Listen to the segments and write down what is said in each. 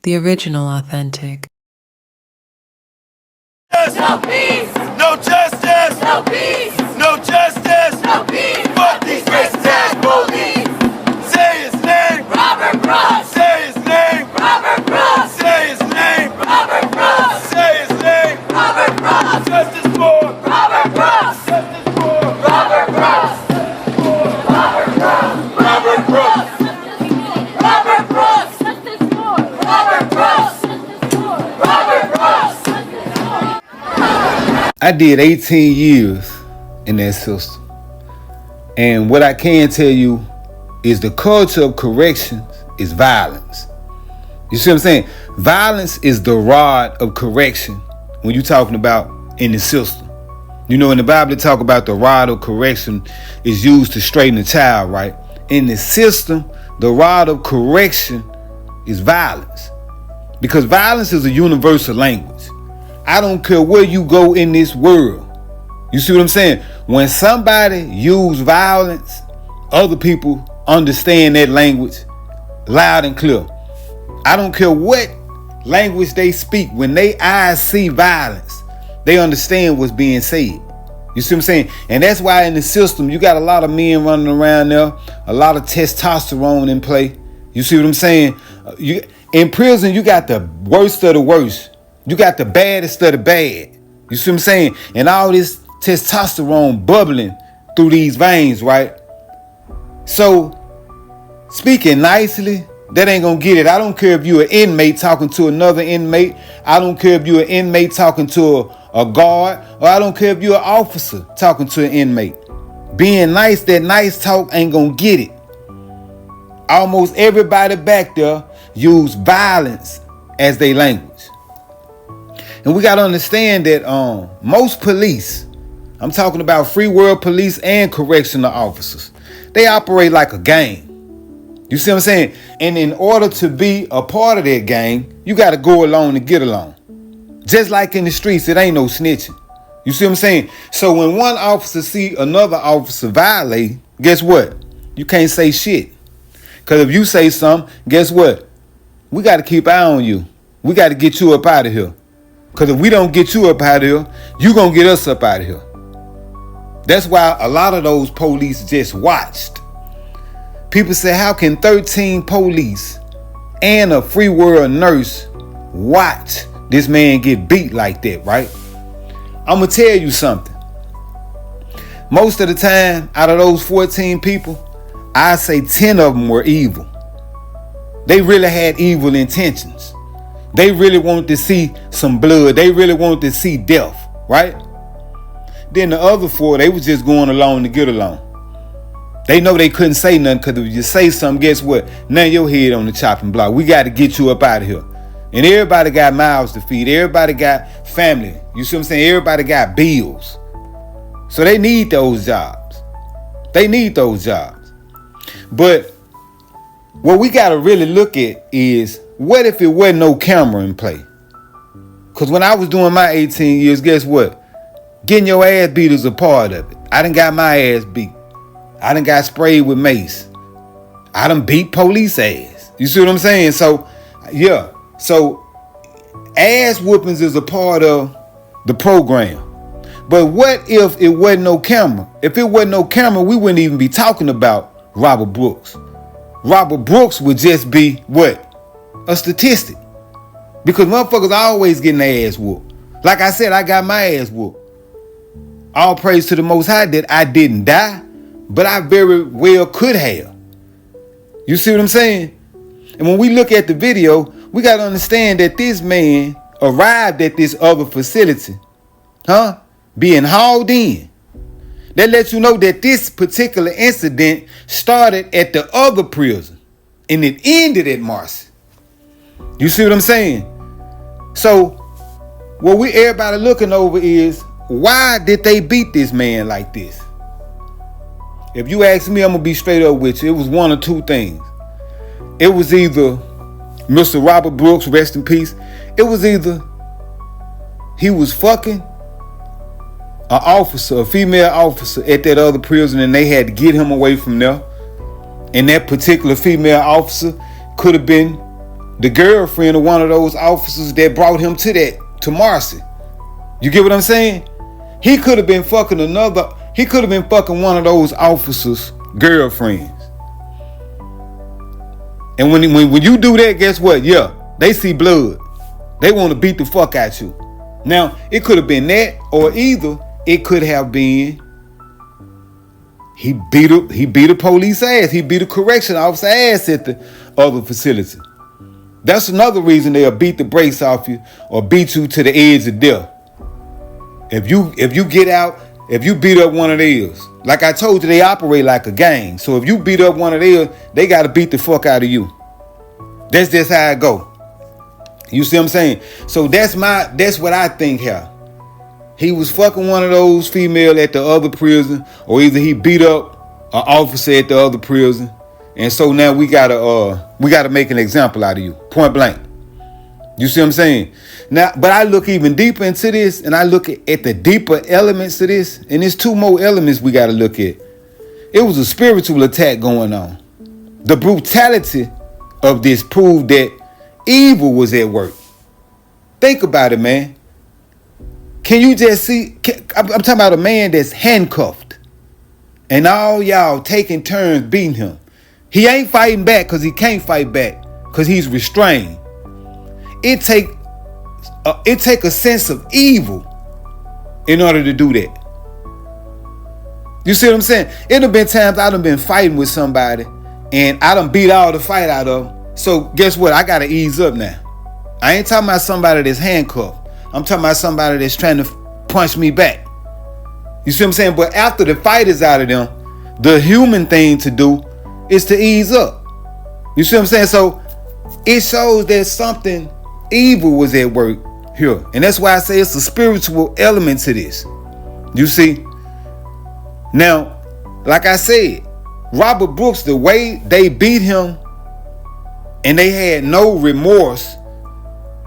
the original authentic. No peace! No justice! No peace! No justice! No peace! Fuck these racist-ass police! Say his name! Robert Bruce! Say his name! Robert Bruce! Say his name! Robert Bruce! Say his name! Robert Bruce! Justice for Robert Bruce! Justice for Robert Bruce! Robert Bruce! Robert Bruce! Robert Bruce! Justice for Robert Bruce! Robert Bruce! I did 18 years in that system. And what I can tell you is the culture of corrections is violence. You see what I'm saying? Violence is the rod of correction when you're talking about in the system. You know, in the Bible, they talk about the rod of correction is used to straighten a child, right? In the system, the rod of correction is violence. Because violence is a universal language. I don't care where you go in this world. You see what I'm saying? When somebody use violence, other people understand that language loud and clear. I don't care what language they speak. When they eyes see violence, they understand what's being said. You see what I'm saying? And that's why in the system, you got a lot of men running around there, a lot of testosterone in play. You see what I'm saying? In prison, you got the worst of the worst. You got the baddest of the bad. You see what I'm saying? And all this testosterone bubbling through these veins, right? So, speaking nicely, that ain't gonna get it. I don't care if you're an inmate talking to another inmate. I don't care if you're an inmate talking to a guard. Or I don't care if you're an officer talking to an inmate. Being nice, that nice talk ain't gonna get it. Almost everybody back there use violence as their language. And we got to understand that most police, I'm talking about free world police and correctional officers, they operate like a gang. You see what I'm saying? And in order to be a part of that gang, you got to go along to get along. Just like in the streets, it ain't no snitching. You see what I'm saying? So when one officer see another officer violate, guess what? You can't say shit. Because if you say something, guess what? We got to keep an eye on you. We got to get you up out of here. Because if we don't get you up out of here, you going to get us up out of here. That's why a lot of those police just watched. People say, how can 13 police and a free world nurse watch this man get beat like that, right? I'm going to tell you something. Most of the time, out of those 14 people, I say 10 of them were evil. They really had evil intentions. They really wanted to see some blood. They really wanted to see death, right? Then the other 4, they was just going along to get along. They know they couldn't say nothing because if you say something, guess what? Now your head on the chopping block. We got to get you up out of here. And everybody got mouths to feed. Everybody got family. You see what I'm saying? Everybody got bills. So they need those jobs. They need those jobs. But what we got to really look at is, what if it wasn't no camera in play? Because when I was doing my 18 years, guess what? Getting your ass beat is a part of it. I done got my ass beat. I done got sprayed with mace. I done beat police ass. You see what I'm saying? So, yeah. So, ass whoopings is a part of the program. But what if it wasn't no camera? If it wasn't no camera, we wouldn't even be talking about Robert Brooks. Robert Brooks would just be what? A statistic. Because motherfuckers always getting their ass whooped. Like I said, I got my ass whooped. All praise to the Most High that I didn't die, but I very well could have. You see what I'm saying? And when we look at the video, we got to understand that this man arrived at this other facility, being hauled in. That lets you know that this particular incident started at the other prison and it ended at Marcy. You see what I'm saying? So what everybody looking over is, why did they beat this man like this? If you ask me, I'm gonna be straight up with you. It was one or two things. It was either Mr. Robert Brooks, rest in peace. It was either he was fucking a female officer at that other prison, and they had to get him away from there. And that particular female officer could have been the girlfriend of one of those officers that brought him to Marcy. You get what I'm saying? He could have been fucking one of those officers' girlfriends. And when you do that, guess what? Yeah, they see blood. They want to beat the fuck out you. Now, it could have been that, or either it could have been he beat a police ass. He beat a correctional officer ass at the other facility. That's another reason they'll beat the brakes off you or beat you to the edge of death. If you get out, if you beat up one of theirs, like I told you, they operate like a gang. So if you beat up one of theirs, they got to beat the fuck out of you. That's just how it go. You see what I'm saying? So that's what I think here. He was fucking one of those female at the other prison, or either he beat up an officer at the other prison, and so now we gotta make an example out of you, point blank. You see what I'm saying? Now, but I look even deeper into this, and I look at the deeper elements of this, and there's two more elements we gotta look at. It was a spiritual attack going on. The brutality of this proved that evil was at work. Think about it, man. Can you just see? I'm talking about a man that's handcuffed, and all y'all taking turns beating him. He ain't fighting back because he can't fight back because he's restrained. It take a sense of evil in order to do that. You see what I'm saying? It have been times I done been fighting with somebody and I done beat all the fight out of them. So guess what? I gotta ease up now. I ain't talking about somebody that's handcuffed. I'm talking about somebody that's trying to punch me back. You see what I'm saying? But after the fight is out of them, the human thing to do is to ease up. You see what I'm saying? So it shows that something evil was at work here. And that's why I say it's a spiritual element to this. You see? Now, like I said, Robert Brooks, the way they beat him and they had no remorse,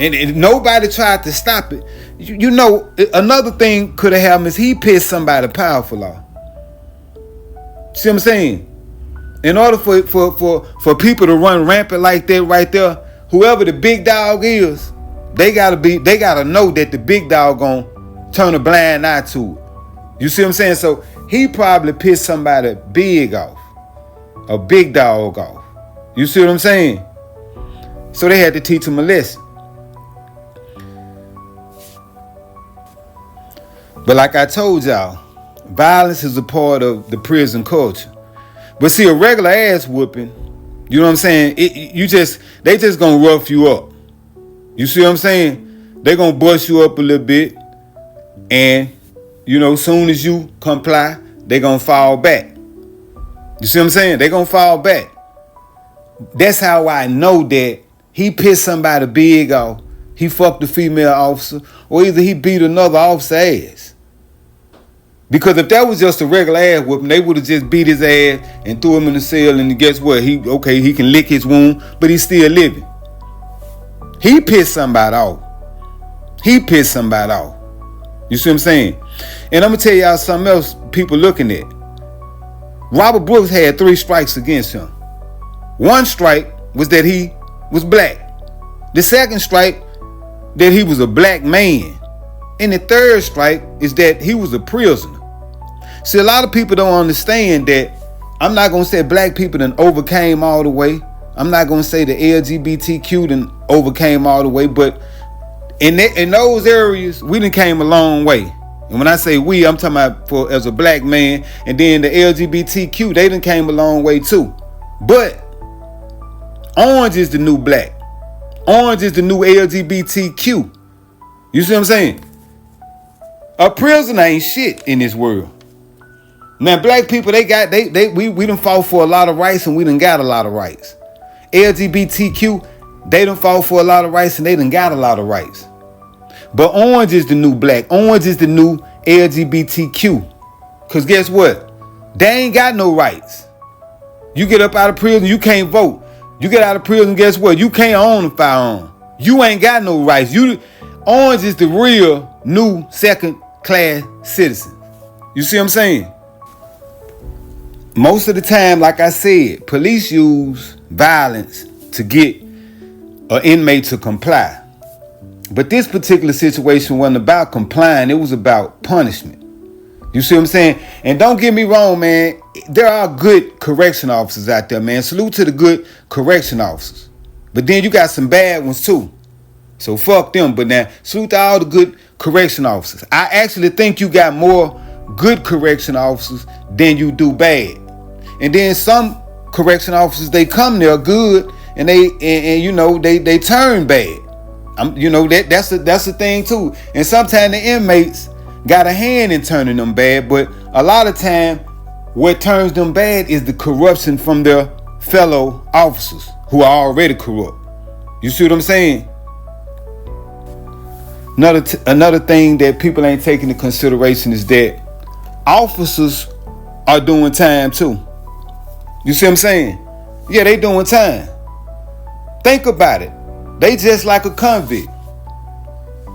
and nobody tried to stop it. You know, another thing could have happened is he pissed somebody powerful off. See what I'm saying? In order for people to run rampant like that right there, whoever the big dog is, they gotta know that the big dog gonna turn a blind eye to it. You see what I'm saying? So he probably pissed somebody big off, a big dog off. You see what I'm saying? So they had to teach him a lesson. But like I told y'all, violence is a part of the prison culture. But see, a regular ass whooping, you know what I'm saying? They just gonna rough you up. You see what I'm saying? They gonna bust you up a little bit, and you know, soon as you comply, they gonna fall back. You see what I'm saying? They gonna fall back. That's how I know that he pissed somebody big off. He fucked the female officer, or either he beat another officer ass. Because if that was just a regular ass whooping, they would have just beat his ass and threw him in the cell, and guess what? He can lick his wound, but he's still living. He pissed somebody off. You see what I'm saying? And I'm going to tell y'all something else people looking at. Robert Brooks had 3 strikes against him. One strike was that he was black. The second strike, that he was a black man. And the third strike is that he was a prisoner. See, a lot of people don't understand that. I'm not going to say black people done overcame all the way. I'm not going to say the LGBTQ done overcame all the way. But in those areas, we done came a long way. And when I say we, I'm talking about as a black man. And then the LGBTQ, they done came a long way too. But orange is the new black. Orange is the new LGBTQ. You see what I'm saying? A prisoner ain't shit in this world. Now, black people, we done fought for a lot of rights, and we done got a lot of rights. LGBTQ, they done fought for a lot of rights, and they done got a lot of rights. But orange is the new black. Orange is the new LGBTQ. Because guess what? They ain't got no rights. You get up out of prison, you can't vote. You get out of prison, guess what? You can't own a firearm. You ain't got no rights. Orange is the real new second-class citizen. You see what I'm saying? Most of the time, like I said, police use violence to get an inmate to comply. But this particular situation wasn't about complying. It was about punishment. You see what I'm saying? And don't get me wrong, man. There are good correction officers out there, man. Salute to the good correction officers. But then you got some bad ones too. So fuck them. But now, salute to all the good correction officers. I actually think you got more good correction officers than you do bad. And then some correction officers, they come there good and they turn bad. That's the thing too. And sometimes the inmates got a hand in turning them bad, but a lot of time what turns them bad is the corruption from their fellow officers who are already corrupt. You see what I'm saying? Another thing that people ain't taking into consideration is that officers are doing time too. You see what I'm saying? Yeah, they doing time. Think about it. They just like a convict.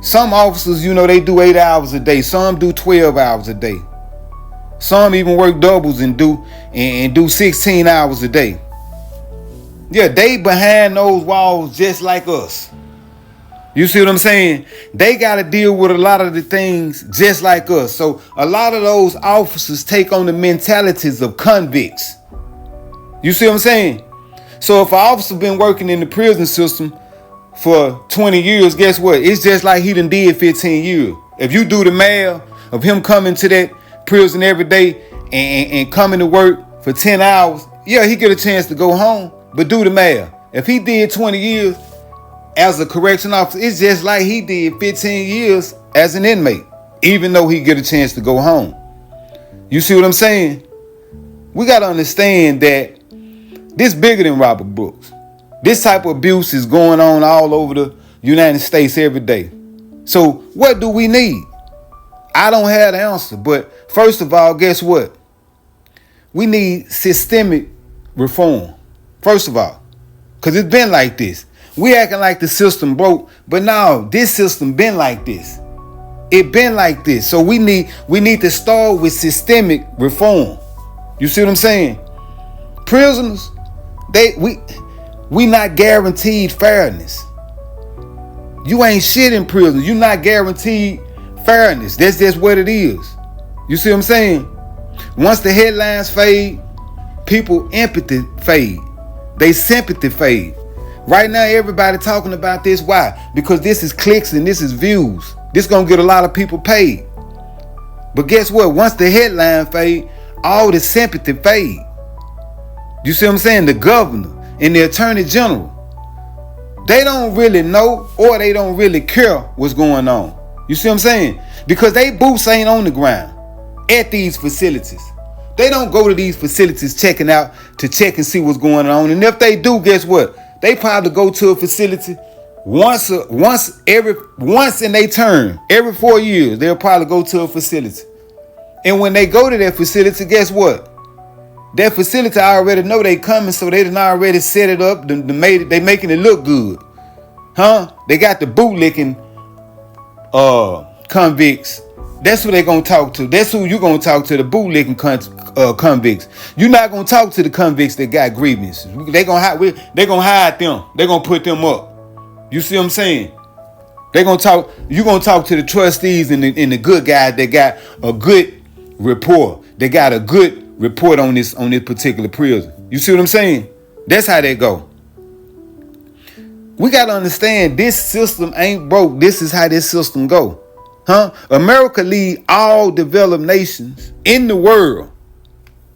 Some officers, they do 8 hours a day. Some do 12 hours a day. Some even work doubles and do 16 hours a day. Yeah, they behind those walls just like us. You see what I'm saying? They got to deal with a lot of the things just like us. So a lot of those officers take on the mentalities of convicts. You see what I'm saying? So if an officer been working in the prison system for 20 years, guess what? It's just like he done did 15 years. If you do the math of him coming to that prison every day and coming to work for 10 hours, yeah, he get a chance to go home. But do the math. If he did 20 years as a correction officer, it's just like he did 15 years as an inmate, even though he get a chance to go home. You see what I'm saying? We got to understand that this bigger than Robert Brooks. This type of abuse is going on all over the United States every day. So what do we need? I don't have the answer. But first of all, guess what? We need systemic reform. First of all, because it's been like this. We acting like the system broke, but no, this system been like this. It been like this. So we need to start with systemic reform. You see what I'm saying? Prisoners, we not guaranteed fairness. You ain't shit in prison. You not guaranteed fairness. That's just what it is. You see what I'm saying? Once the headlines fade, people empathy fade. They sympathy fade. Right now, everybody talking about this. Why? Because this is clicks and this is views. This gonna get a lot of people paid. But guess what? Once the headline fade, all the sympathy fade. You see what I'm saying? The governor and the attorney general, they don't really know or they don't really care what's going on. You see what I'm saying? Because they boots ain't on the ground at these facilities. They don't go to these facilities checking out to check and see what's going on. And if they do, guess what? They probably go to a facility once in their term. Every 4 years, they'll probably go to a facility. And when they go to that facility, guess what? That facility already know they coming, so they done already set it up. They making it look good. Huh? They got the bootlicking convicts. That's who they gonna talk to. That's who you gonna talk to, the bootlicking convicts. You're not gonna talk to the convicts that got grievances. They gonna hide them. They gonna put them up. You see what I'm saying? You gonna talk to the trustees and the good guys that got a good report. They got a good report on this particular prison. You see what I'm saying? That's how they go. We gotta understand this system ain't broke. This is how this system go. Huh? America lead all developed nations in the world.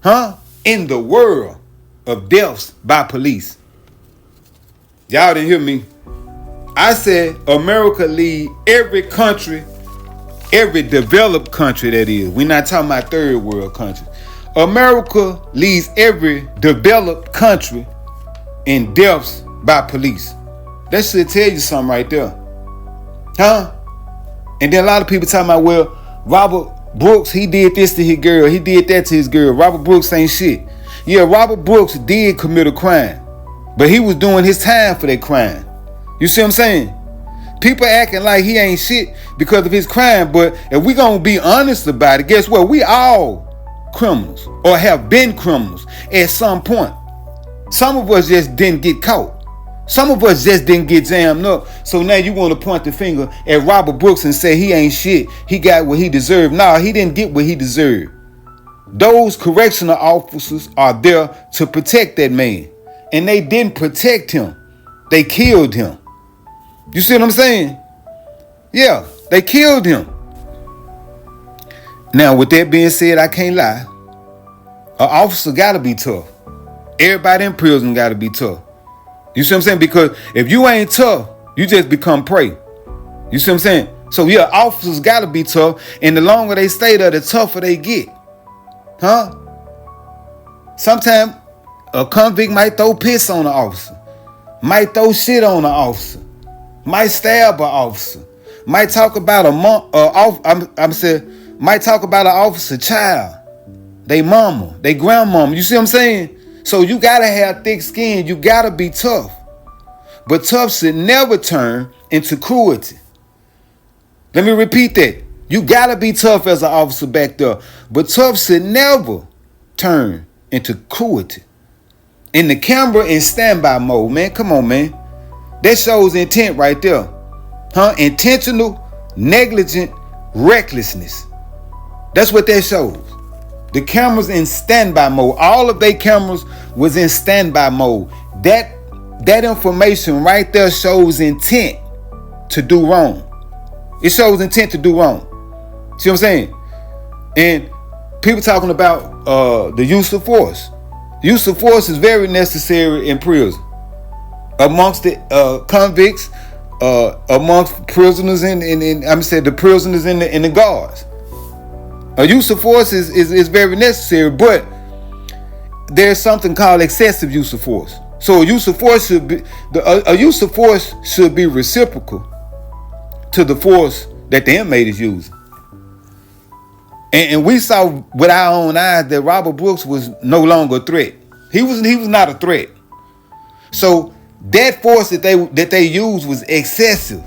Huh? In the world of deaths by police. Y'all didn't hear me. I said America lead every country, every developed country that is. We're not talking about third world countries. America leads every developed country in deaths by police. That should tell you something right there. Huh? And then a lot of people talking about, well, Robert Brooks, he did this to his girl. He did that to his girl. Robert Brooks ain't shit. Yeah, Robert Brooks did commit a crime, but he was doing his time for that crime. You see what I'm saying? People acting like he ain't shit because of his crime, but if we gonna be honest about it, guess what? We all criminals or have been criminals at some point. Some of us just didn't get caught. Some of us just didn't get jammed up. So now you want to point the finger at Robert Brooks and say he ain't shit. He got what he deserved. No, he didn't get what he deserved. Those correctional officers are there to protect that man. And they didn't protect him. They killed him. You see what I'm saying? Yeah, they killed him. Now, with that being said, I can't lie. An officer got to be tough. Everybody in prison got to be tough. You see what I'm saying? Because if you ain't tough, you just become prey. You see what I'm saying? So yeah, officers got to be tough. And the longer they stay there, the tougher they get. Huh? Sometimes a convict might throw piss on an officer. Might throw shit on an officer. Might stab an officer. Might talk about might talk about an officer child. They mama, they grandmama. You see what I'm saying? So you gotta have thick skin. You gotta be tough. But tough should never turn into cruelty. Let me repeat that. You gotta be tough as an officer back there. But tough should never turn into cruelty. In the camera in standby mode, man. Come on, man. That shows intent right there. Huh? Intentional, negligent recklessness. That's what that shows. The cameras in standby mode. All of their cameras was in standby mode. That information right there shows intent to do wrong. It shows intent to do wrong. See what I'm saying? And people talking about the use of force. Use of force is very necessary in prison. Amongst the convicts, amongst prisoners the prisoners in the guards. A use of force is very necessary, but there's something called excessive use of force. So a use of force should be reciprocal to the force that the inmate is using. And we saw with our own eyes that Robert Brooks was no longer a threat. He was not a threat. So that force that they used was excessive.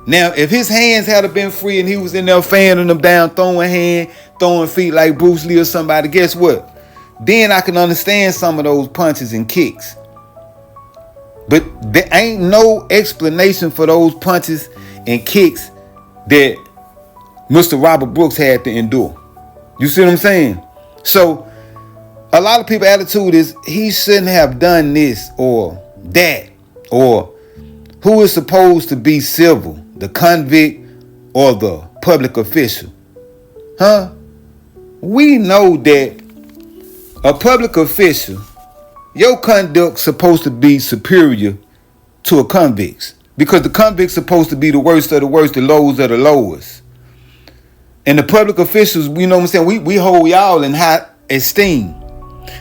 Now, if his hands had been free and he was in there fanning them down, throwing feet like Bruce Lee or somebody, guess what? Then I can understand some of those punches and kicks. But there ain't no explanation for those punches and kicks that Mr. Robert Brooks had to endure. You see what I'm saying? So a lot of people's attitude is he shouldn't have done this or that, or who is supposed to be civil, the convict or the public official? Huh? We know that a public official, your conduct supposed to be superior to a convict's, because the convict's supposed to be the worst of the worst, the lowest of the lowest. And the public officials, you know what I'm saying, we hold y'all in high esteem.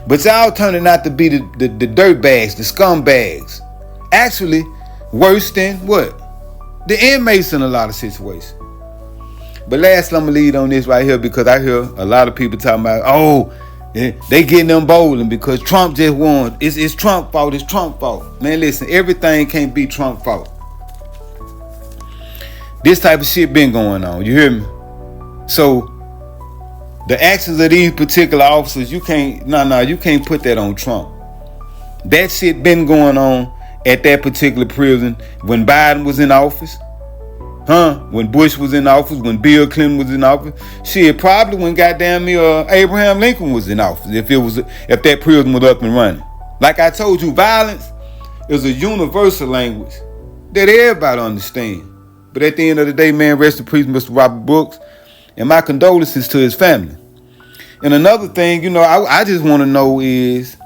But y'all turning out to be the dirtbags, the scumbags. Actually, worse than what? The inmates in a lot of situations. But last, I'm going to lead on this right here, because I hear a lot of people talking about, they getting them bowling because Trump just won. It's Trump's fault. It's Trump's fault. Man, listen, everything can't be Trump's fault. This type of shit been going on. You hear me? So the actions of these particular officers, you can't put that on Trump. That shit been going on at that particular prison when Biden was in office. When Bush was in office, when Bill Clinton was in office. Shit, probably when goddamn Abraham Lincoln was in office, if that prison was up and running. Like I told you, violence is a universal language that everybody understands. But at the end of the day, man, rest in peace, Mr. Robert Brooks, and my condolences to his family. And another thing, I just want to know is,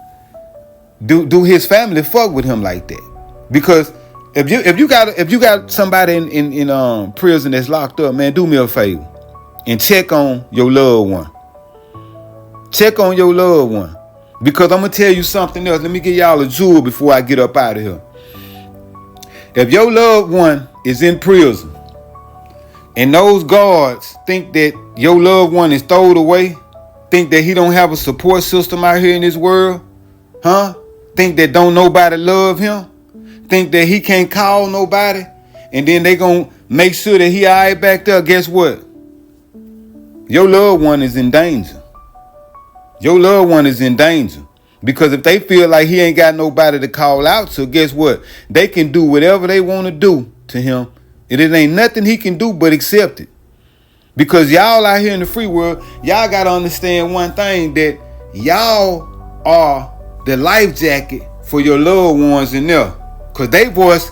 do his family fuck with him like that? Because if you got somebody in prison that's locked up, man, do me a favor and check on your loved one. Check on your loved one, because I'm gonna tell you something else. Let me give y'all a jewel before I get up out of here. If your loved one is in prison and those guards think that your loved one is thrown away, think that he don't have a support system out here in this world, think that don't nobody love him, think that he can't call nobody, and then they gonna make sure that he all right back there, guess what? Your loved one is in danger. Your loved one is in danger. Because if they feel like he ain't got nobody to call out to, guess what? They can do whatever they want to do to him. And it ain't nothing he can do but accept it. Because y'all out here in the free world, y'all got to understand one thing, that y'all are the life jacket for your loved ones in there. Because they voice,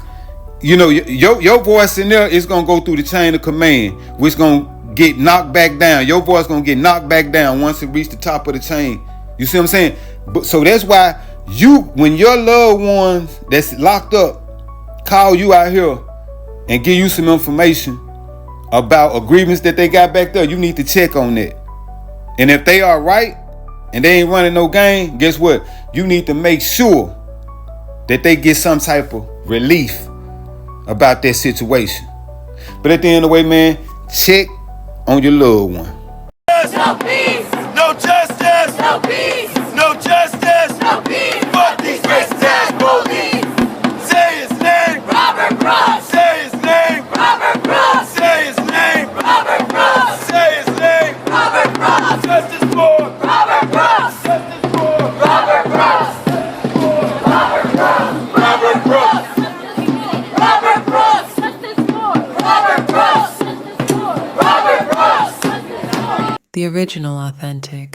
you know, your voice in there is going to go through the chain of command, which going to get knocked back down. Your voice going to get knocked back down once it reaches the top of the chain. You see what I'm saying? But so that's why when your loved ones that's locked up call you out here and give you some information about agreements that they got back there, you need to check on that. And if they are right and they ain't running no game, guess what? You need to make sure that they get some type of relief about that situation. But at the end of the way, man, check on your loved one. No peace, no justice, no peace, no justice, no peace. Fuck these racist ass police. Say his name, Robert Brush. Say his name, Robert Brush. Say his name, Robert Brush. Say his name, Robert Brush. Justice for Robert Brush. Justice for Robert Brush. Robert Brush. Robert Brush. Robert Brush. Robert Brush. Robert Brush. The original authentic.